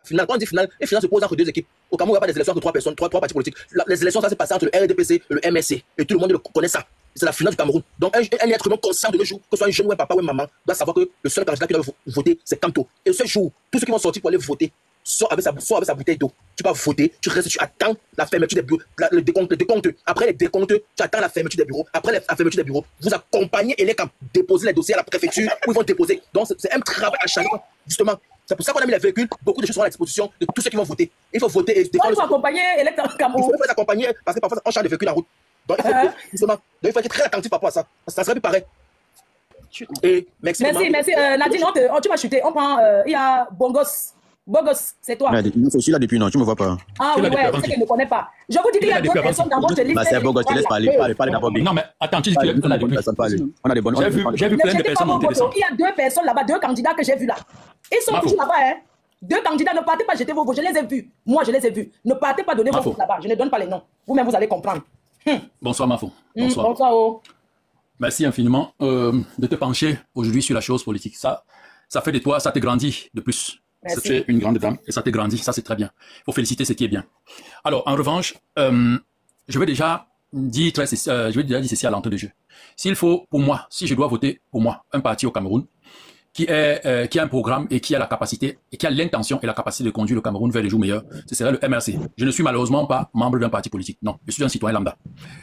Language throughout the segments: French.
finale. Quand on dit finale, une finale se pose entre deux équipes. Au Cameroun, il n'y a pas des élections entre trois personnes, trois partis politiques. Les élections, ça s'est passé entre le RDPC et le MSC. Et tout le monde connaît ça. C'est la finale du Cameroun. Donc, un être humain conscient de le jour, que ce soit un jeune ou un papa ou une maman, doit savoir que le seul candidat qui doit voter, c'est Kanto. Et ce jour, tous ceux qui vont sortir pour aller voter, sort avec sa bouteille d'eau. Tu vas voter, tu restes, tu attends la fermeture des bureaux, le décompte. Après les décomptes, tu attends la fermeture des bureaux. Après la fermeture des bureaux, vous accompagnez et les camps, déposer les dossiers à la préfecture où ils vont déposer. Donc, c'est un travail acharné, justement. C'est pour ça qu'on a mis les véhicules, beaucoup de choses sont à la disposition de tous ceux qui vont voter. Il faut voter et défendre. Il faut accompagner l'électeur Cameroun. Il faut les accompagner parce que parfois on charge des véhicules en route. Donc il faut être très attentif par rapport à ça. Ça serait plus pareil. Et merci. Merci. Nadine, tu vas chuter. On prend. Il y a Bongos. Bongos, c'est toi. Je suis là depuis, non, tu ne me vois pas. Ah oui, ouais, c'est qu'il ne connaît pas. Je vous dis qu'il y a d'autres personnes dans votre liste. C'est Bongos, je te laisse parler d'abord. Non, mais attends, tu dis qu'il y a des personnes. On a des bonnes. J'ai vu plein de personnes monter des Il y a 2 personnes là-bas, 2 candidats que j'ai vus là. Ils sont toujours là-bas, hein. 2 candidats, ne partez pas jeter vos votes. Je les ai vus. Moi, je les ai vus. Ne partez pas donner vos votes là-bas. Je ne donne pas les noms. Vous-même, vous allez comprendre. Bonsoir, Mafo. Bonsoir. Bonsoir. Merci infiniment de te pencher aujourd'hui sur la chose politique. Ça fait de toi, ça te grandit de plus. Tu es une grande dame et ça te grandit. Ça, c'est très bien. Il faut féliciter ce qui est bien. Alors, en revanche, je vais déjà dire ceci à l'entrée de jeu. S'il faut, pour moi, si je dois voter pour moi, un parti au Cameroun, qui a un programme et qui a la capacité et qui a l'intention et la capacité de conduire le Cameroun vers les jours meilleurs, ce serait le MRC. Je ne suis malheureusement pas membre d'un parti politique. Non, je suis un citoyen lambda.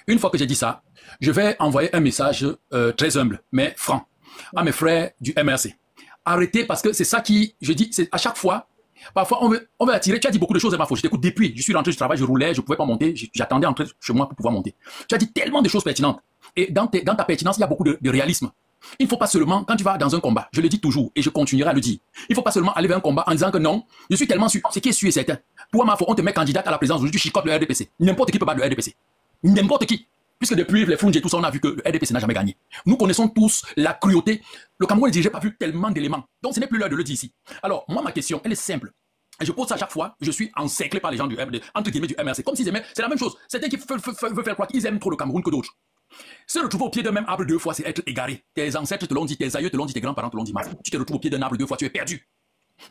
Une fois que j'ai dit ça, je vais envoyer un message très humble, mais franc, à mes frères du MRC. Arrêtez, parce que c'est ça qui, je dis, c'est à chaque fois, parfois on veut attirer. Tu as dit beaucoup de choses, Mafo. Je t'écoute depuis. Je suis rentré du travail, je roulais, je ne pouvais pas monter. J'attendais entrer chez moi pour pouvoir monter. Tu as dit tellement de choses pertinentes. Et dans ta pertinence, il y a beaucoup de réalisme. Il ne faut pas seulement, quand tu vas dans un combat, je le dis toujours et je continuerai à le dire, il ne faut pas seulement aller vers un combat en disant que non, je suis tellement sûr, ce qui est sûr et certain. Toi, Mafo, on te met candidat à la présidence, aujourd'hui tu chicotes le RDPC. N'importe qui peut battre le RDPC. N'importe qui. Puisque depuis les Fungi et tout ça, on a vu que le RDPC n'a jamais gagné. Nous connaissons tous la cruauté. Le Cameroun est dirigé par tellement d'éléments. Donc ce n'est plus l'heure de le dire ici. Alors, moi, ma question, elle est simple. Et je pose ça à chaque fois, je suis encerclé par les gens du entre guillemets du MRC. Comme s'ils aimaient, c'est la même chose. Certains qui veulent faire croire qu'ils aiment trop le Cameroun que d'autres. Se retrouver au pied d'un même arbre 2 fois, c'est être égaré. Tes ancêtres te l'ont dit, tes aïeux te l'ont dit, tes grands-parents te l'ont dit. Tu te retrouves au pied d'un arbre 2 fois, tu es perdu.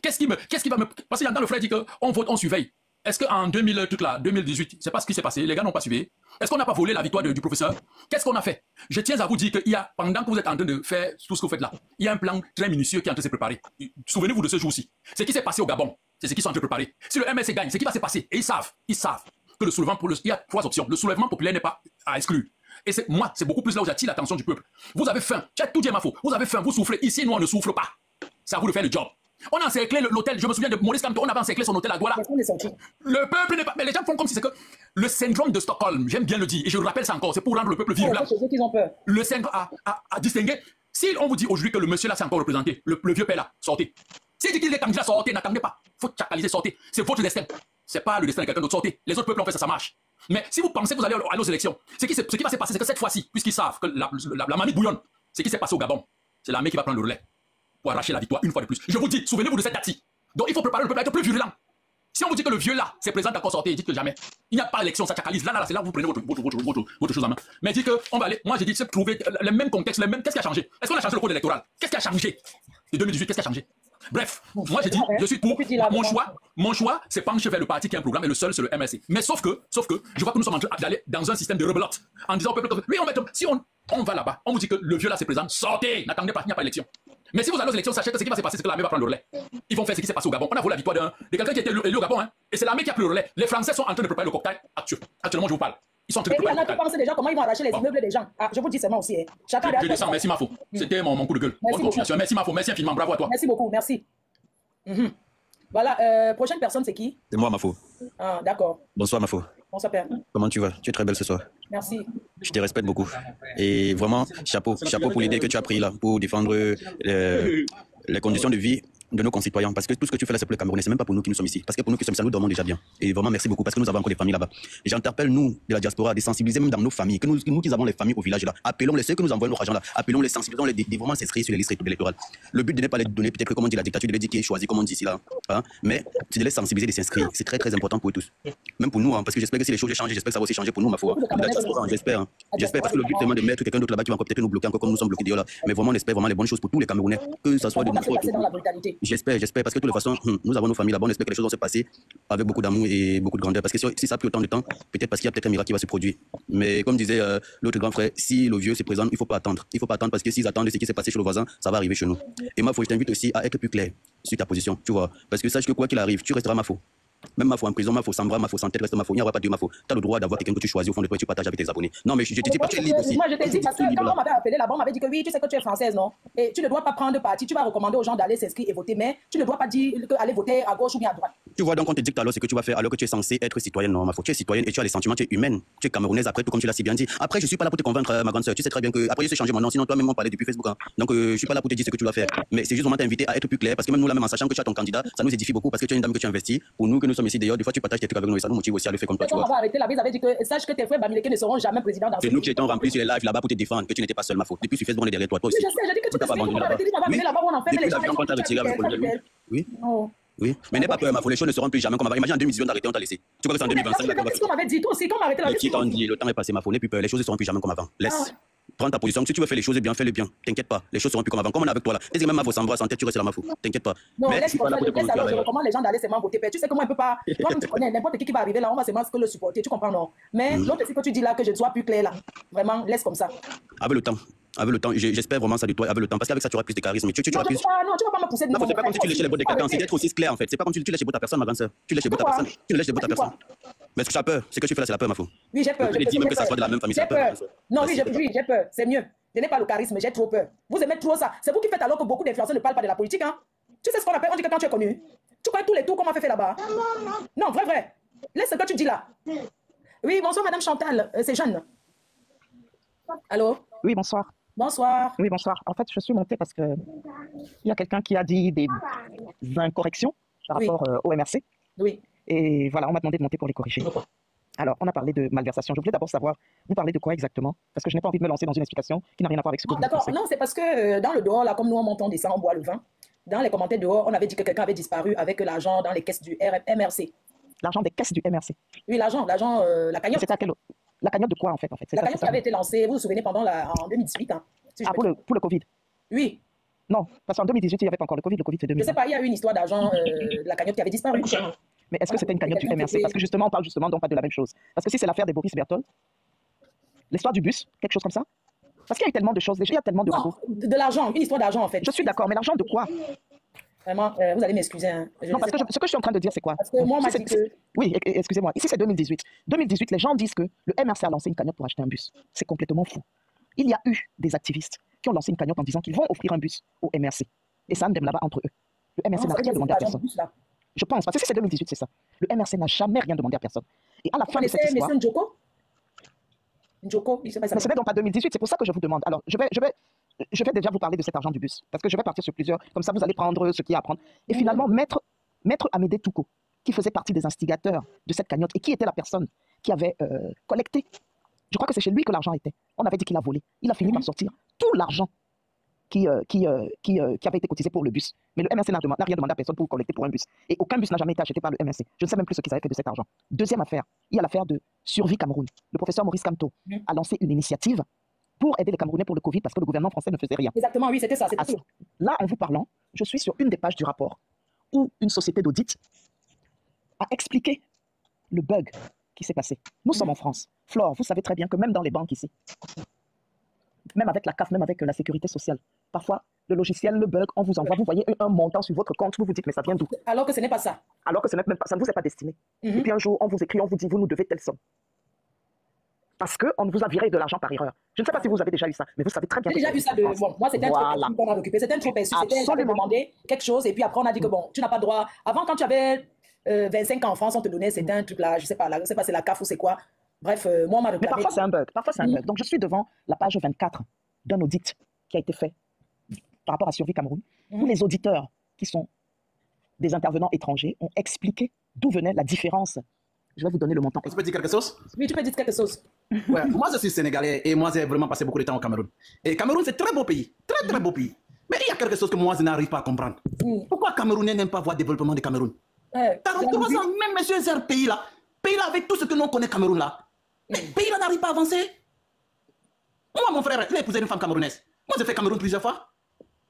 Qu'est-ce qui va me... Parce que j'entends le frère dire qu'on vote, on surveille. Est-ce qu'en 2018, c'est pas ce qui s'est passé, les gars n'ont pas suivi? Est-ce qu'on n'a pas volé la victoire du professeur? Qu'est-ce qu'on a fait? Je tiens à vous dire qu'il y a, pendant que vous êtes en train de faire tout ce que vous faites là, il y a un plan très minutieux qui est en train de se préparer. Souvenez-vous de ce jour-ci. Ce qui s'est passé au Gabon, c'est ce qu'ils sont en train de préparer. Si le MSC gagne, ce qui va se passer, et ils savent que le soulèvement, il y a 3 options. Le soulèvement populaire n'est pas à exclure. Et c'est beaucoup plus là où j'attire l'attention du peuple. Vous avez faim, tu as tout dit, Mafo. Vous avez faim, vous souffrez. Ici, nous, on ne souffre pas. C'est à vous de faire le job. On a encerclé l'hôtel, je me souviens de Maurice Kamto, on avait encerclé son hôtel à Douala. Le peuple n'est pas... Mais les gens font comme si c'est que... Le syndrome de Stockholm, j'aime bien le dire, et je le rappelle ça encore, c'est pour rendre le peuple virulent. Le syndrome a distingué. Si on vous dit aujourd'hui que le monsieur là s'est encore représenté, le vieux père là, sortez. S'il dit qu'il est candidat, sortez, n'attendez pas. Faut chacaliser, sortez. C'est votre destin. C'est pas le destin de quelqu'un d'autre, sortez. Les autres peuples ont fait ça, ça marche. Mais si vous pensez que vous allez aller aux élections, ce qui va se passer, c'est que cette fois-ci, puisqu'ils savent que la mamie bouillonne, ce qui s'est passé au Gabon, c'est l'armée qui va prendre le relais pour arracher la victoire une fois de plus. Je vous dis, souvenez-vous de cette date-ci. Donc il faut préparer le peuple à être plus virulent. Si on vous dit que le vieux là se présente encore sortir, dites que jamais. Il n'y a pas d'élection, ça chacalise. Là, c'est là que vous prenez votre chose en main. Mais dites que on va aller. Moi, j'ai dit, c'est trouver le même contexte, qu'est-ce qui a changé? Est-ce qu'on a changé le code électoral? Qu'est-ce qui a changé de 2018? Qu'est-ce qui a changé? Bref, moi j'ai dit, je suis pour. Mon choix, c'est pencher vers le parti qui a un programme et le seul, c'est le MRC. Mais sauf que, je vois que nous sommes en train d'aller dans un système de rebelote en disant au peuple, oui, si on va là-bas, on vous dit que le vieux là se présente, sortez, n'attendez pas, il n'y a pas d'élection. Mais si vous allez aux élections, sachez que ce qui va se passer, c'est que l'armée va prendre le relais. Ils vont faire ce qui s'est passé au Gabon. On a volé la victoire de quelqu'un qui était élu au Gabon, hein, et c'est l'armée qui a pris le relais. Les Français sont en train de préparer le cocktail actuellement, je vous parle. Ils sont en train de préparer le cocktail. Et puis, il y en a qui pensent déjà comment ils vont arracher les immeubles des gens. Ah, je vous dis seulement aussi. Hein. Chacun je descends, merci Mafo. C'était mon coup de gueule. Bonne continuation. Merci Mafo, merci infiniment, bravo à toi. Merci beaucoup, merci. Voilà, prochaine personne, c'est qui? C'est moi, Mafo. Ah, d'accord. Bonsoir, Mafo. Bonsoir, père. Comment tu vas? Tu es très belle ce soir. Merci. Je te respecte beaucoup. Et vraiment, chapeau pour l'idée que tu as pris là, pour défendre les conditions de vie de nos concitoyens. Parce que tout ce que tu fais là, c'est pour le Cameroun. C'est même pas pour nous qui nous sommes ici. Parce que pour nous qui sommes ici, nous dormons déjà bien. Et vraiment, merci beaucoup. Parce que nous avons encore des familles là-bas. Et j'interpelle, nous, de la diaspora, à désensibiliser même dans nos familles. Que nous qui avons les familles au village là. Appelons-les, ceux que nous envoyons nos agents là. Appelons-les, sensibilisons-les, vraiment s'inscrire sur les listes électorales. Le but de ne pas les donner, peut-être, comme on dit, la dictature, de les dire qui est choisi, comme on dit ici là. Hein? Mais c'est de les sensibiliser, de s'inscrire. C'est très, très important pour eux tous. Même pour nous, hein, parce que j'espère que si les choses changent, j'espère que ça va aussi changer pour nous, ma foi. J'espère. J'espère parce que le but, c'est de mettre quelqu'un d'autre là-bas qui va peut-être nous bloquer encore comme nous sommes bloqués là. Mais vraiment, on espère vraiment les bonnes choses pour tous les Camerounais. Que ça soit de notre. J'espère, parce que de toute façon, nous avons nos familles là-bas, on espère que les choses vont se passer avec beaucoup d'amour et beaucoup de grandeur. Parce que si ça a pris autant de temps, peut-être parce qu'il y a peut-être un miracle qui va se produire. Mais comme disait l'autre grand frère, si le vieux se présente, il ne faut pas attendre. Il ne faut pas attendre parce que s'ils attendent ce qui s'est passé chez le voisin, ça va arriver chez nous. Et Mafo, je t'invite aussi à être plus clair sur ta position, tu vois. Parce que sache que quoi qu'il arrive, tu resteras Mafo. Même Mafo en prison, Mafo sans bras, Mafo sans tête, reste Mafo. Il n'y aura pas de Mafo. Tu as le droit d'avoir quelqu'un que tu choisis au fond de toi et tu partages avec tes abonnés. Non, mais je te dis pas que tu es libre aussi. Moi, je te dis parce que quand on m'avait appelé là-bas, on m'avait dit que oui, tu sais que tu es française, non? Et tu ne dois pas prendre parti. Tu vas recommander aux gens d'aller s'inscrire et voter, mais tu ne dois pas dire aller voter à gauche ou bien à droite. Tu vois, donc on te dicte alors ce que tu vas faire alors que tu es censé être citoyenne. Non, Mafo, tu es citoyenne et tu as les sentiments, tu es humaine. Tu es camerounaise après tout, comme tu l'as si bien dit. Après, je suis pas là pour te convaincre, ma grande sœur. Tu sais très bien que après, je sais changer mon nom, sinon toi-même on parlait depuis Facebook. Hein. Donc, je suis pas là pour te dire ce que tu dois faire. Mais c'est juste vraiment t'inviter à être plus clair parce que même nous là, même en sachant que tu as ton candidat, ça nous édifie beaucoup parce que tu es une dame que tu investis. Pour nous que nous sommes ici d'ailleurs, des fois tu partages tes trucs avec nous et ça nous motive aussi à le faire comme toi. Quand on va arrêter là, ils avaient dit que sache que tes frères Bamileke ne seront jamais présidents dans ce pays. C'est nous qui étions remplis sur les lives là-bas pour te défendre, que tu n'étais pas seul, Mafo. Depuis sur Facebook, on est derrière toi aussi. Je sais, j'ai dit que tu t'es là-bas, on en fait les gens. Oui. Oui, mais n'aie pas peur, Mafo, les choses ne seront plus jamais comme avant. Imagine en 2018, on arrêté, on t'a laissé. Tu crois que c'est en 2025 là qu'on va faire? C'est ce qu'on m'avait dit, toi aussi, quand on m'arrêtait là. Mais qui t'en dit? Le temps est passé, Mafo, n'aie plus peur, les choses ne seront plus jamais comme avant. Laisse. Prends ta position. Si tu veux faire les choses bien, fais-le bien. T'inquiète pas, les choses seront plus comme avant. Comme on est avec toi là. Dès que même Mafo s'embrasse en tête, tu restes là, Mafo. T'inquiète pas. Non, laisse comme ça, je recommande les gens d'aller seulement voter. Tu sais que moi, on peut pas. Toi, tu connais n'importe qui va arriver là, on va seulement le supporter. Tu comprends, non? Mais l'autre, c'est que tu dis là que je ne sois plus clair là. Vraiment, laisse comme ça. Avec le temps. Avec le temps, j'espère vraiment ça de toi, avec le temps, parce qu'avec ça tu auras plus de charisme. Tu non, auras plus. Non, tu vas pas me pousser de C'est pas comme si tu léchais les bottes de quelqu'un, c'est d'être aussi clair en fait. C'est pas comme si tu lèches les bottes à personne, ma grande sœur. Tu lèches les bottes à personne. Tu ne lèches les bottes à personne. Mais est-ce que tu as peur? Ce que tu fais là, c'est la peur, Mafo. Oui, j'ai peur. Je dis même que ça soit de la même famille, c'est la peur. Non, oui, j'ai peur. C'est mieux. Je n'ai pas le charisme, j'ai trop peur. Vous aimez trop ça. C'est vous qui faites alors que beaucoup d'influenceurs ne parlent pas de la politique, hein. Tu sais ce qu'on appelle, on dit que quand tu es connu, tu connais tous les tours qu'on m'a fait là-bas. Non, vrai. Laisse ce que tu dis là. Oui, bonsoir, Madame Chantal. C'est Jeanne. Allô? Oui, bonsoir. Bonsoir. Oui, bonsoir. En fait, je suis montée parce que il y a quelqu'un qui a dit des incorrections par rapport au MRC. Oui. Et voilà, on m'a demandé de monter pour les corriger. Alors, on a parlé de malversation. Je voulais d'abord savoir, vous parlez de quoi exactement? Parce que je n'ai pas envie de me lancer dans une explication qui n'a rien à voir avec ce que vous D'accord, pensez. non, c'est parce que dans le dehors, là, comme nous on monte, on descend, on boit le vin. Dans les commentaires dehors, on avait dit que quelqu'un avait disparu avec l'argent dans les caisses du MRC. L'argent des caisses du MRC? Oui, l'argent, la cagnotte. C'était à quelle... La cagnotte de quoi en fait, La cagnotte qui avait été lancée, vous vous souvenez, en 2018. Hein, si pour le Covid? Oui. Non, parce qu'en 2018, il n'y avait pas encore le Covid. Le Covid, c'est 2020. Je ne sais pas, il y a eu une histoire d'argent de la cagnotte qui avait disparu. Mais est-ce que c'était une cagnotte du MRC? Parce que justement, on parle justement donc pas de la même chose. Parce que si c'est l'affaire de Boris Berthold, l'histoire du bus, quelque chose comme ça? Parce qu'il y a eu tellement de choses, déjà, il y a tellement de non, de l'argent, une histoire d'argent en fait. Je suis d'accord, mais l'argent de quoi? Vraiment, vous allez m'excuser. Hein. Non, parce que ce que je suis en train de dire, c'est quoi? Parce que moi, on m'a dit que... Oui, excusez-moi. Ici, c'est 2018. 2018, les gens disent que le MRC a lancé une cagnotte pour acheter un bus. C'est complètement fou. Il y a eu des activistes qui ont lancé une cagnotte en disant qu'ils vont offrir un bus au MRC. Et ça me là-bas entre eux. Le MRC n'a rien demandé à personne. Je pense, parce que si c'est 2018, c'est ça. Le MRC n'a jamais rien demandé à personne. Et à la fin de cette histoire... Njoko, mais ce n'est donc pas 2018, c'est pour ça que je vous demande. Alors, je vais déjà vous parler de cet argent du bus, parce que je vais partir sur plusieurs, comme ça vous allez prendre ce qu'il y a à prendre. Et finalement, maître Amédée Touko, qui faisait partie des instigateurs de cette cagnotte, et qui était la personne qui avait collecté, je crois que c'est chez lui que l'argent était. On avait dit qu'il a volé. Il a fini par sortir tout l'argent qui avait été cotisé pour le bus. Mais le MRC n'a rien demandé à personne pour collecter pour un bus. Et aucun bus n'a jamais été acheté par le MRC. Je ne sais même plus ce qu'ils avaient fait de cet argent. Deuxième affaire, il y a l'affaire de Survie Cameroun. Le professeur Maurice Kamto a lancé une initiative pour aider les Camerounais pour le Covid parce que le gouvernement français ne faisait rien. Exactement, oui, c'était ça. Là, en vous parlant, je suis sur une des pages du rapport où une société d'audit a expliqué le bug qui s'est passé. Nous sommes en France. Flore, vous savez très bien que même dans les banques ici, même avec la CAF, même avec la sécurité sociale, parfois, le logiciel, le bug, on vous envoie, vous voyez un montant sur votre compte, vous vous dites, mais ça vient d'où? Alors que ce n'est pas ça. Alors que ce n'est même pas, ça ne vous est pas destiné. Et puis un jour, on vous écrit, on vous dit, vous nous devez telle somme. Parce qu'on vous a viré de l'argent par erreur. Je ne sais pas si vous avez déjà eu ça, mais vous savez très bien. J'ai déjà vu ça de... Bon, moi, c'était un truc qu'on a occupé. C'était un truc perçu. C'était demandé quelque chose, et puis après, on a dit que bon, tu n'as pas droit. Avant, quand tu avais 25 ans en France, on te donnait, c'était un truc là, je ne sais pas, c'est la CAF ou c'est quoi. Bref, moi, on m'a réclamé. Mais parfois, c'est un bug. Parfois, c'est un bug. Donc, je suis devant la page 24 d'un audit qui a été fait par rapport à Survie Cameroun, où les auditeurs qui sont des intervenants étrangers ont expliqué d'où venait la différence. Je vais vous donner le montant. Tu peux dire quelque chose? Oui, tu peux dire quelque chose. Ouais, moi, je suis sénégalais et moi, j'ai vraiment passé beaucoup de temps au Cameroun. Et Cameroun, c'est un très beau pays. Très, très beau pays. Mais il y a quelque chose que moi, je n'arrive pas à comprendre. Pourquoi Camerounais n'aiment pas voir le développement du Cameroun? 43 ans, même monsieur, c'est un pays-là. Pays-là, avec tout ce que l'on connaît Cameroun là. Mais pays-là n'arrive pas à avancer. Moi, mon frère, il a épousé une femme camerounaise. Moi, j'ai fait Cameroun plusieurs fois.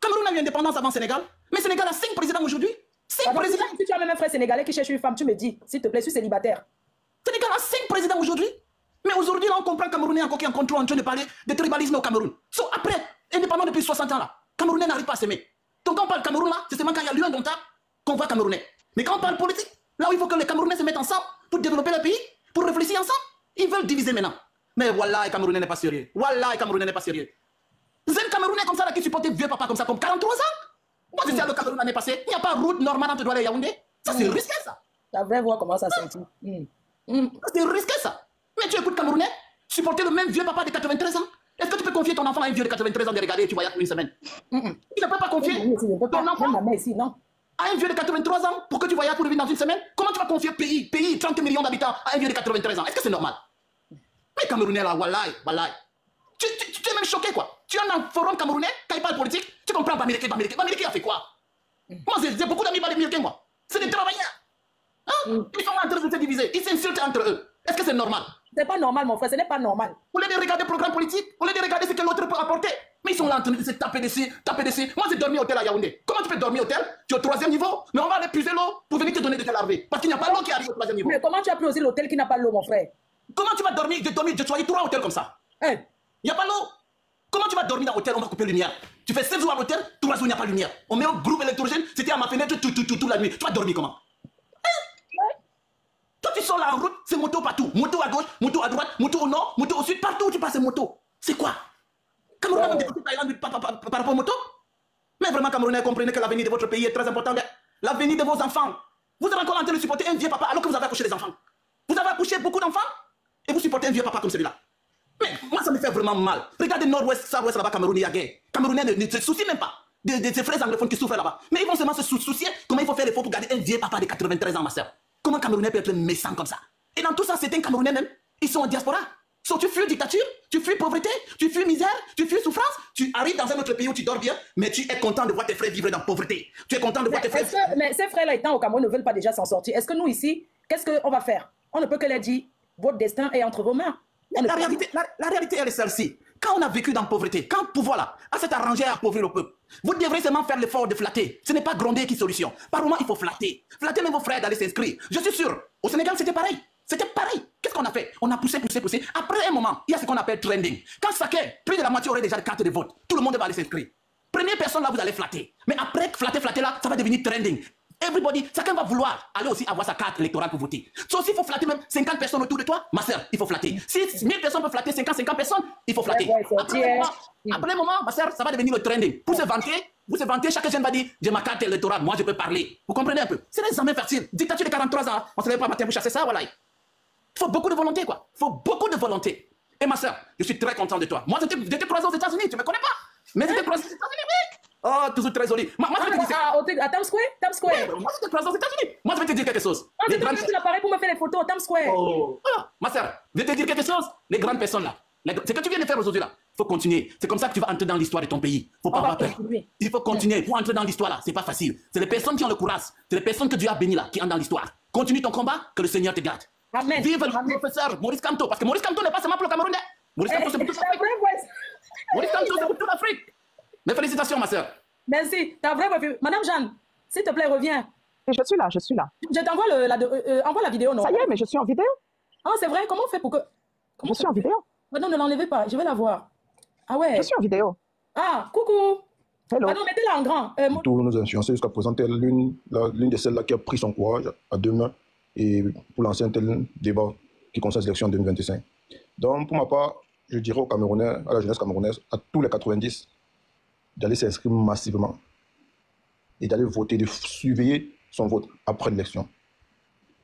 Cameroun a eu indépendance avant Sénégal, mais Sénégal a 5 présidents aujourd'hui. 5 présidents. Si tu as même un frère sénégalais qui cherche une femme, tu me dis, s'il te plaît, je suis célibataire. Sénégal a 5 présidents aujourd'hui. Mais aujourd'hui, là, on comprend Camerounais encore qui est en contrôle en train de parler de tribalisme au Cameroun. Après, indépendant depuis 60 ans, là, Camerounais n'arrive pas à s'aimer. Donc quand on parle Cameroun, là, c'est seulement quand il y a l'un dont qu'on voit Camerounais. Mais quand on parle politique, là où il faut que les Camerounais se mettent ensemble pour développer le pays, pour réfléchir ensemble, ils veulent diviser maintenant. Mais voilà, les Camerounais n'est pas sérieux. Voilà, les Camerounais n'est pas sérieux. Vous êtes Camerounais comme ça là, qui supportait vieux papa comme ça, comme 43 ans. Moi, je sais le Cameroun l'année passée, il n'y a pas route normale entre Douala et Yaoundé. Ça, c'est risqué, ça. La vraie voix commence à sentir. C'est risqué, ça. Mais tu écoutes Camerounais, supporter le même vieux papa de 93 ans. Est-ce que tu peux confier ton enfant à un vieux de 93 ans de regarder et tu voyages pour une semaine? Tu ne peux pas confier ton enfant ici, non. à un vieux de 83 ans pour que tu voyages pour vivre dans une semaine. Comment tu vas confier pays, 30 millions d'habitants à un vieux de 93 ans? Est-ce que c'est normal? Mais Camerounais là, wallahi. Tu es même choqué quoi. Tu es dans un forum camerounais, quand il parle politique, tu comprends pas Bamileke a fait quoi? Moi j'ai beaucoup d'amis américains moi. C'est des travailleurs. Hein? Ils sont en train de se diviser, ils s'insultent entre eux. Est-ce que c'est normal? C'est pas normal mon frère, ce n'est pas normal. Au lieu de regarder le programme politique, au lieu de regarder ce que l'autre peut apporter. Mais ils sont là en train de se taper dessus. Moi j'ai dormi au hôtel à Yaoundé. Comment tu peux dormir au hôtel? Tu es au 3e niveau, mais on va aller puiser l'eau pour venir te donner de te laver. Parce qu'il n'y a pas l'eau qui arrive au 3e niveau. Mais comment tu as pris aussi l'hôtel qui n'a pas l'eau mon frère? Comment tu vas dormir? J'ai choisi 3 hôtels comme ça. Hein? Il n'y a pas l'eau. Comment tu vas dormir dans l'hôtel? On va couper la lumière. Tu fais 7 jours à l'hôtel, 3 jours il n'y a pas de lumière. On met un groupe électrogène, c'était à ma fenêtre toute la nuit. Tu vas dormir comment? Toi tu sors là en route, c'est moto partout. Moto à gauche, moto à droite, moto au nord, moto au sud, partout où tu passes c'est moto. C'est quoi? Cameroun a dépassé Thaïlande par rapport aux motos? Mais vraiment Camerounais, comprenez que l'avenir de votre pays est très important. L'avenir de vos enfants. Vous êtes encore en train de supporter un vieux papa alors que vous avez accouché des enfants. Vous avez accouché beaucoup d'enfants et vous supportez un vieux papa comme celui-là. Mais moi ça me fait vraiment mal. Regardez nord-ouest, south-ouest là-bas, Cameroun, il y a guerre. Camerounais ne se soucient même pas de ces frères anglophones qui souffrent là-bas. Mais ils vont seulement se soucier comment il faut faire l'effort pour garder un vieux papa de 93 ans, ma soeur. Comment un Camerounais peut être méchant comme ça? Et dans tout ça, c'est un Camerounais même. Ils sont en diaspora. Tu fuis dictature, tu fuis pauvreté, tu fuis misère, tu fuis souffrance. Tu arrives dans un autre pays où tu dors bien, mais tu es content de voir tes frères vivre dans la pauvreté. Tu es content de voir tes frères... Mais ces frères-là étant au Cameroun ne veulent pas déjà s'en sortir. Est-ce que nous ici, qu'est-ce qu'on va faire? On ne peut que leur dire, votre destin est entre vos mains. La réalité, elle est celle-ci. Quand on a vécu dans la pauvreté, quand le pouvoir là, a s'est arrangé à appauvrir le peuple, vous devrez seulement faire l'effort de flatter. Ce n'est pas gronder qui est solution. Par moment, il faut flatter. Flatter même vos frères d'aller s'inscrire. Je suis sûr, au Sénégal, c'était pareil. C'était pareil. Qu'est-ce qu'on a fait? On a poussé. Après un moment, il y a ce qu'on appelle trending. Quand chacun, plus de la moitié aurait déjà de carte de vote, tout le monde va aller s'inscrire. Première personne là, vous allez flatter. Mais après, flatter là, ça va devenir trending. Everybody, chacun va vouloir aller aussi avoir sa carte électorale pour voter. Sauf s'il faut flatter même 50 personnes autour de toi, ma soeur, il faut flatter. Si 1000 personnes peuvent flatter 50 personnes, il faut flatter. Après un moment, ma soeur, ça va devenir le trending. Pour se vanter, chaque jeune va dire, j'ai ma carte électorale, moi je peux parler. Vous comprenez un peu? C'est l'examen facile. Dictature de 43 ans, on se lève pas matin pour chasser ça, voilà. Il faut beaucoup de volonté, quoi. Il faut beaucoup de volonté. Et ma soeur, je suis très content de toi. Moi, j'étais croisé aux États-Unis, tu me connais pas? Mais j'étais croisé aux États-Unis, oui. Oh, toujours très joli. Moi, je vais te dire... À Times Square? Times Square. Ouais, moi, j'étais croisé aux États-Unis. Moi, je vais te dire quelque chose. Ah, tu as l'appareil pour me faire les photos à Times Square. Oh. Voilà. Ma soeur, je vais te dire quelque chose. Les grandes personnes là, ce que tu viens de faire aujourd'hui là, il faut continuer. C'est comme ça que tu vas entrer dans l'histoire de ton pays. Faut pas avoir peur. Il faut continuer. Pour entrer dans l'histoire là, c'est pas facile. C'est les personnes qui ont le courage. C'est les personnes que Dieu a bénies là, qui entrent dans l'histoire. Continue ton combat, que le Seigneur te garde. Amen. Vive le professeur Maurice Kamto. Parce que Maurice Kamto n'est pas seulement pour le Camerounais. Maurice Kamto, c'est pour toute l'Afrique. Maurice Kamto, c'est pour toute l'Afrique. Mes félicitations, ma soeur. Merci. Ta vraie voix. Madame Jeanne, s'il te plaît, reviens. Je suis là. Je t'envoie envoie la vidéo, non? Ça y est, mais je suis en vidéo. Ah, c'est vrai? Comment on fait pour que... Je suis en vidéo. Non, ne l'enlevez pas. Je vais la voir. Ah ouais. Je suis en vidéo. Ah, coucou. Hello. Pardon, mettez-la en grand. Tous nos influenceurs jusqu'à présent, l'une de celles-là qui a pris son courage à deux mains et pour lancer un tel débat qui concerne l'élection 2025. Donc, pour ma part, je dirais aux Camerounais, à la jeunesse camerounaise, à tous les 90, d'aller s'inscrire massivement et d'aller voter, de surveiller son vote après l'élection.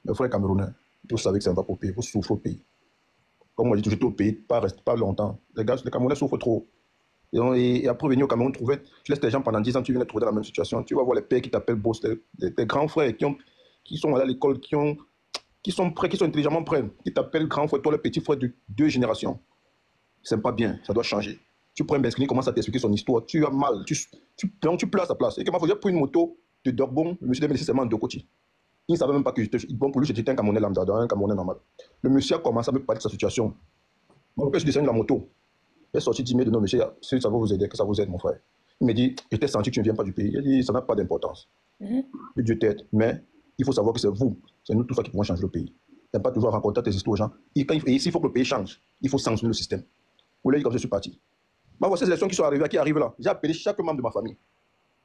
Mes frères Camerounais, vous savez que ça ne va pas au pays, vous souffrez au pays. Comme moi, je dis toujours au pays, pas longtemps. Les Camerounais souffrent trop. Et après venir au Cameroun, tu laisses les gens pendant 10 ans, tu viens de trouver dans la même situation. Tu vas voir les pères qui t'appellent boss, tes grands frères qui sont allés à l'école, qui sont prêts, qui sont intelligemment prêts, qui t'appellent grand frère, toi le petit frère de 2 générations. C'est pas bien, ça doit changer. Tu prends un Benskini, commence à t'expliquer son histoire, tu as mal, tu pleures à sa place. Et comment j'ai pris une moto de Dorbon, le monsieur devait nécessairement de côté. Il ne savait même pas que j'étais bon pour lui, j'étais un Camerounais lambda, un Camerounais normal. Le monsieur a commencé à me parler de sa situation. Moi, je suis descendu de la moto. Il est sorti 10 000 de non, monsieur, si ça va vous aider, que ça vous aide, mon frère. Il me dit, je t'ai senti que tu ne viens pas du pays. Il a dit, ça n'a pas d'importance. Dieu t'aide, mais il faut savoir que c'est vous, c'est nous tous qui pouvons changer le pays. Tu n'aimes pas toujours raconter tes histoires aux gens. Et s'il faut que le pays change, il faut sanctionner le système. Vous l'avez dit comme je suis parti. Moi, voici ces élections qui arrivent là. J'ai appelé chaque membre de ma famille.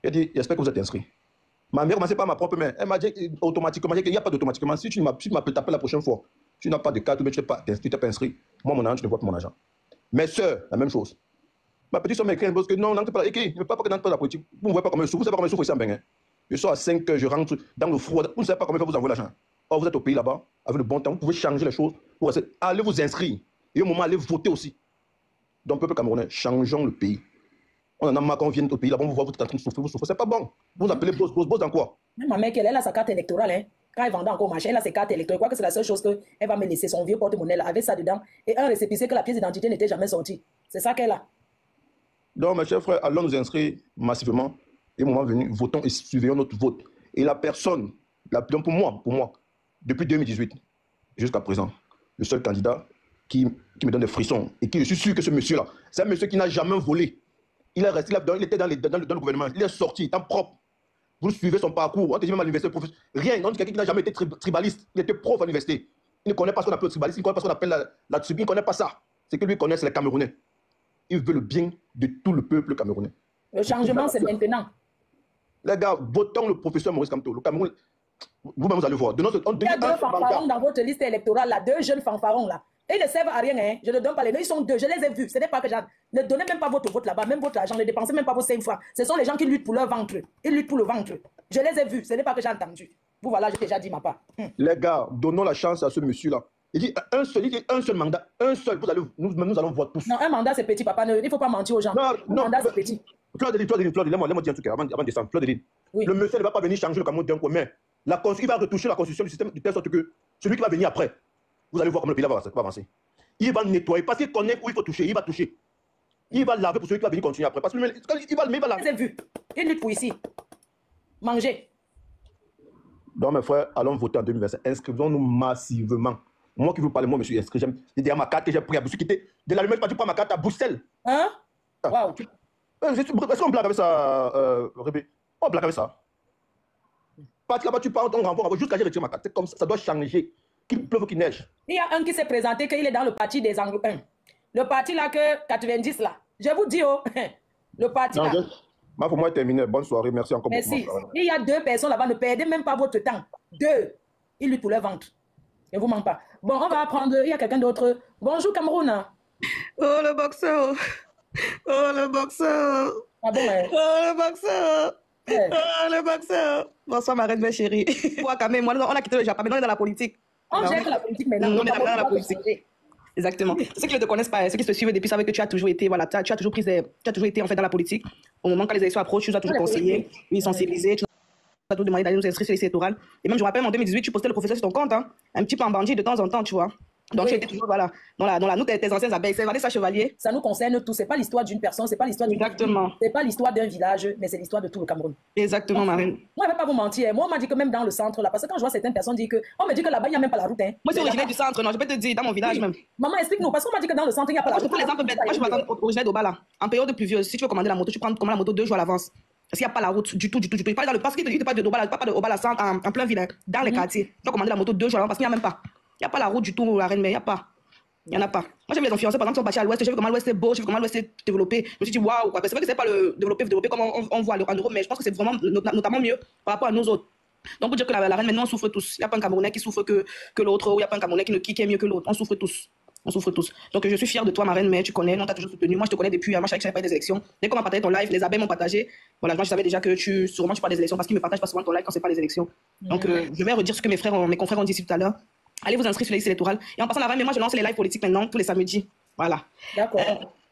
Il a dit, j'espère que vous êtes inscrits. Ma mère, c'est pas ma propre mère. Elle m'a dit automatiquement, il n'y a pas d'automatiquement. Si tu m'appelles la prochaine fois, tu n'as pas de carte, mais tu n'es pas inscrit. Moi, mon argent, tu ne vois pas mon argent. Mes soeurs, la même chose. Ma petite soeur m'écrit parce que non, n'entre pas. Écrit, ne pas que n'entre pas la politique. Vous ne voyez pas comment je souffre. Vous ne savez pas comment je souffre ici en Bénin. Je sors à 5 heures, je rentre dans le froid. Vous ne savez pas comment vous envoyer l'argent. Or, vous êtes au pays là-bas, avec le bon temps, vous pouvez changer les choses. Allez vous inscrire. Et au moment, allez voter aussi. Donc, peuple camerounais, changeons le pays. On en a marre quand on vient au pays là-bas, on voit vous êtes en train de souffrir, vous souffrez. C'est pas bon. Vous appelez boss dans quoi? Même ma mère, elle a sa carte électorale. Hein. Quand elle vendait encore au marché, elle a ses cartes électorales. Je crois que c'est la seule chose qu'elle va me laisser, son vieux porte-monnaie là, avec ça dedans. Et un récépissé que la pièce d'identité n'était jamais sortie. C'est ça qu'elle a. Donc, mes chers frères, allons nous inscrire massivement. Et au moment venu, votons et surveillons notre vote. Et la personne, donc pour moi, depuis 2018 jusqu'à présent, le seul candidat qui me donne des frissons et qui je suis sûr que ce monsieur-là, c'est un monsieur qui n'a jamais volé. Il est resté là, il était dans le gouvernement, il est sorti, il est propre. Vous suivez son parcours, on te dit même à l'université, rien, on dit quelqu'un qui n'a jamais été tribaliste, il était prof à l'université. Il ne connaît pas ce qu'on appelle le tribalisme, il ne connaît pas ce qu'on appelle la tribu, il ne connaît pas ça. Ce que lui connaît, c'est les Camerounais. Il veut le bien de tout le peuple camerounais. Le changement, c'est maintenant. Les gars, votons le professeur Maurice Kamto. Le Cameroun, vous-même, vous allez voir. Il y a deux fanfarons dans votre liste électorale, là, deux jeunes fanfarons là. Et ils ne servent à rien, hein. Je ne donne pas les noms, ils sont deux, je les ai vus. Ce n'est pas que ne donnez même pas votre vote là-bas, même votre argent, ne dépensez même pas vos 5 francs. Ce sont les gens qui luttent pour leur ventre. Ils luttent pour le ventre. Je les ai vus, ce n'est pas que j'ai entendu. Vous voilà, j'ai déjà dit ma part. Les gars, donnons la chance à ce monsieur-là. Il dit un seul mandat, un seul, nous allons voir tous. Non, un mandat c'est petit, papa, il ne faut pas mentir aux gens. Non, un mandat c'est petit. Fleur de Lille, laisse-moi dire un truc avant de descendre. Fleur de Lille. Oui. Le monsieur ne va pas venir changer le Cameroun d'un coup, mais il va retoucher la constitution du système de telle sorte que celui qui va venir après, vous allez voir comment le pays va avancer. Il va nettoyer, parce qu'il connaît où il faut toucher, il va toucher. Il va laver pour celui qui va venir continuer après. Parce qu'il va laver. J'ai vu. Il lutte pour ici. Manger. Donc mes frères, allons voter en 2025. Inscrivons-nous massivement. Moi qui vous parle, moi je me suis inscrit. J'ai derrière ma carte que j'ai pris à Bruxelles. Quitté de la lumière, pas du prends ma carte à Bruxelles. Hein? Waouh. Est-ce qu'on blague avec ça, Rébé? On blague avec ça. Parce que là-bas, tu parles, on renvoie jusqu'à j'ai retiré ma carte. C'est comme ça, ça doit changer. Qu'il pleuve ou qu'il neige. Il y a un qui s'est présenté qu'il est dans le parti des Anglo-1. Le parti là que 90 là. Je vous dis, oh, le parti là. Pour moi, terminer. Bonne soirée. Merci encore beaucoup. Merci. Il y a deux personnes là-bas. Ne perdez même pas votre temps. Deux. Ils luttent pour leur ventre. Ne vous manque pas. Bon, on va prendre. Il y a quelqu'un d'autre. Bonjour, Cameroun. Oh, le boxeur. Oh, le boxeur. Ah bon, hein? Oh, le boxeur. Oh, le boxeur. Bonsoir, ma reine, ma chérie. Moi, on a quitté le Japon. Maintenant, on est dans la politique. On gère la politique maintenant. On est dans la politique. Exactement. Ceux qui ne te connaissent pas, ceux qui te suivent depuis savent que tu as toujours été, voilà, tu as toujours été en fait dans la politique. Au moment quand les élections approchent, tu nous as toujours conseillé, sensibilisé, tu nous as toujours demandé d'aller nous inscrire sur les listes électorales. Et même, je me rappelle, en 2018, tu postais le professeur sur ton compte, hein, un petit peu en bandit de temps en temps, tu vois. Donc, tu étais toujours, voilà, nous, tes anciennes abeilles, c'est Vanessa Chevalier. Ça nous concerne tous. C'est pas l'histoire d'une personne, c'est pas l'histoire d'une. Exactement. C'est pas l'histoire d'un village, mais c'est l'histoire de tout le Cameroun. Exactement, Marine. Moi, je ne vais pas vous mentir. Moi, on m'a dit que même dans le centre, là, parce que quand je vois certaines personnes dire que. On me dit que là-bas, il n'y a même pas la route. Hein. Moi, c'est originaire du centre, non, je peux te dire, dans mon village même. Maman, explique-nous, parce qu'on m'a dit que dans le centre, il n'y a pas la route. Je prends l'exemple bête. Moi, je m'attends originaire d'Obala. En période pluvieuse, si tu veux commander la moto, tu prends la moto 2 jours à l'avance. Parce qu'il n'y a pas la route du tout. Il parle dans le parce qu'il te parle de Obala, pas de Obala centre, en plein ville, dans les quartiers. Tu dois commander la moto 2 jours à l'avance parce qu'il n'y a même pas. Il n'y a pas la route du tout, la reine, mais il n'y a pas. Il n'y en a pas. Moi, j'ai vu les influenceurs, par exemple, qui sont partis à l'ouest. J'ai vu comment l'ouest est beau, j'ai vu comment l'ouest est développé. Je me suis dit, waouh, quoi. C'est vrai que c'est pas le développé comme on voit en Europe, mais je pense que c'est vraiment notamment mieux par rapport à nous autres. Donc, pour dire que la reine, maintenant, on souffre tous. Il n'y a pas un Camerounais qui souffre que l'autre, ou il n'y a pas un Camerounais qui est mieux que l'autre. On souffre tous. On souffre tous. Donc, je suis fière de toi, ma reine, mais tu connais, on t'a toujours soutenu. Moi, je te connais depuis, moi, je savais que j'avais pas des élections. Dès qu'on m'a partagé ton live, les abeilles m'ont partagé. Voilà, moi, je savais déjà que sûrement, tu parles des élections parce qu'ils me partagent pas souvent ton live quand c'est pas les élections. Donc, je vais redire ce que mes confrères ont dit ici tout à l'heure. Allez vous inscrire sur les listes électorales. Et en passant la reine, mais moi, je lance les lives politiques maintenant, tous les samedis. Voilà. D'accord.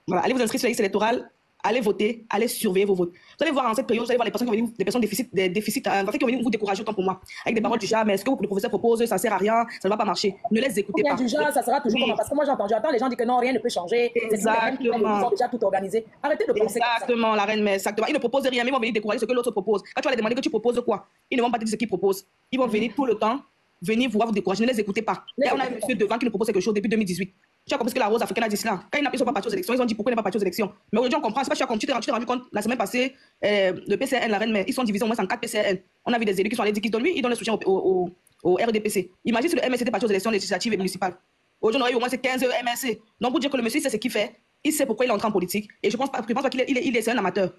Voilà, allez vous inscrire sur les listes électorales. Allez voter, allez surveiller vos votes. Vous allez voir en cette période, vous allez voir les personnes qui ont venu, des personnes déficit, en fait, qui ont venu vous décourager autant pour moi. Avec des paroles du genre, mais ce que le professeur propose, ça sert à rien, ça ne va pas marcher. Ne les écoutez pas. Du genre, ça sera toujours comme ça. Parce que moi, j'ai entendu, les gens disent que non, rien ne peut changer. Exactement. Ils ont déjà tout organisé. Arrêtez de penser. Exactement, la reine, mais exactement. Ils ne proposent rien, mais ils vont venir décourager ce que l'autre propose. Quand tu vas les demander que tu proposes quoi, ils ne vont pas te dire ce qu'ils proposent. Ils vont venir tout le temps, venir vous décourager. Ne les écoutez pas. Là, on a un monsieur devant qui nous propose quelque chose depuis 2018. Tu as compris ce que la Rose africaine a dit cela. Quand ils ne sont pas partis aux élections, ils ont dit pourquoi ils n'est pas parti aux élections. Mais aujourd'hui, on comprend. C'est pas tu t'es rendu compte la semaine passée, le PCN, la reine mère, ils sont divisés au moins en 4 PCN. On a vu des élus qui sont allés dire qu'ils donnent, lui, ils donnent le soutien au RDPC. Imagine si le MSC était parti aux élections législatives et municipales. Aujourd'hui, on aurait eu au moins 15 MSC. Donc, pour dire que le monsieur sait ce qu'il fait, il sait pourquoi il est entré en politique. Et je pense pas qu'il est un amateur.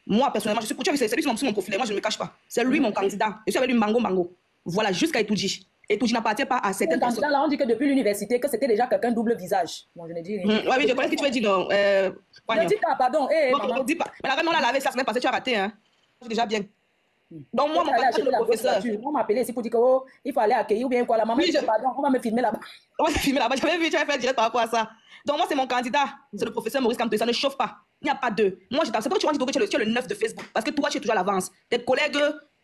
Moi, personnellement, je suis c'est lui sur mon profil. Moi, je ne me cache pas. C'est lui mon candidat. Je suis avec lui Mango. Voilà, jusqu'à Etouji. Etouji n'appartient pas à certaines personnes. Là, on dit que depuis l'université, que c'était déjà quelqu'un double visage. Bon, je ne dis rien. Oui, je connais ce que tu veux dire. Donc, je dis pas, pardon. Non, dis pas. Mais la reine, on l'a lavé, ça semaine passée, tu as raté. Hein. C'est déjà bien. Donc, moi, mon candidat, c'est le professeur. On m'a appelé ici pour dire qu'il faut aller accueillir ou bien quoi. La maman dit, pardon, on va me filmer là-bas. On va me filmer là-bas. J'avais vu, tu avais fait direct par rapport à ça. Donc, moi, c'est mon candidat. C'est le professeur Maurice Kamto. Ça ne chauffe pas. Il n'y a pas deux. Moi, c'est pour que tu vas dire que tu es le 9 de Facebook. Parce que toi, tu es toujours à l'avance. Tes collègues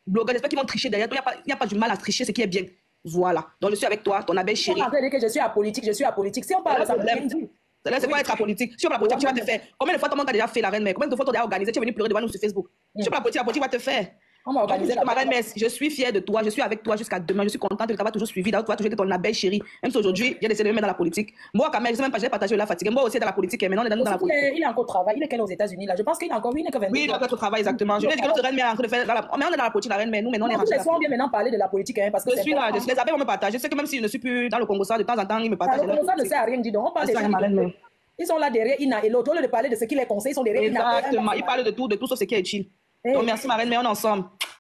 blogueurs, j'espère qu'ils vont tricher derrière toi. Il n'y a pas du mal à tricher, ce qui est bien. Voilà. Donc, je suis avec toi, ton abeille chérie. On va dire que je suis apolitique. Si on parle de ça, c'est pas être apolitique. Si on parle politique, tu vas te faire. Combien de fois ton monde a déjà fait la reine mère? Combien de fois tu as organisé? Tu es venu pleurer devant nous sur Facebook. Si on parle politique, la politique va te faire. On va organiser la reine mère. Je suis fière de toi. Je suis avec toi jusqu'à demain. Je suis contente de t'avoir toujours suivi. Tu vas toujours être ton abeille chérie. Même si aujourd'hui, j'ai décidé de me mettre dans la politique. Moi, quand même, je sais même pas, j'ai partagé la fatigue. Moi aussi, dans la politique. Et maintenant, on est dans la politique. Il est encore au travail. Il est quel aux États-Unis là? Je pense qu'il est encore. Oui, il est que 22. Oui, il est encore au travail, exactement. Je vais dire que notre reine mère est en train de faire. Mais on est dans la politique, la reine mère. Nous, maintenant, on est rentrés. On vient maintenant parler de la politique. Parce que je suis là. Les abeilles vont me partager. Je sais que même si je ne suis plus dans le Congo, ça, de temps en temps, ils me partagent. Le Congo, ça ne sert à rien, dis donc. On parle des gens. Ils sont là derrière Ina et l'autre. Au lieu de parler de ce qui les conseille, ils sont derrière Ina. Exactement. Ils parlent de tout sauf ce qui est utile. Donc, merci, ma reine mère, on est ensemble.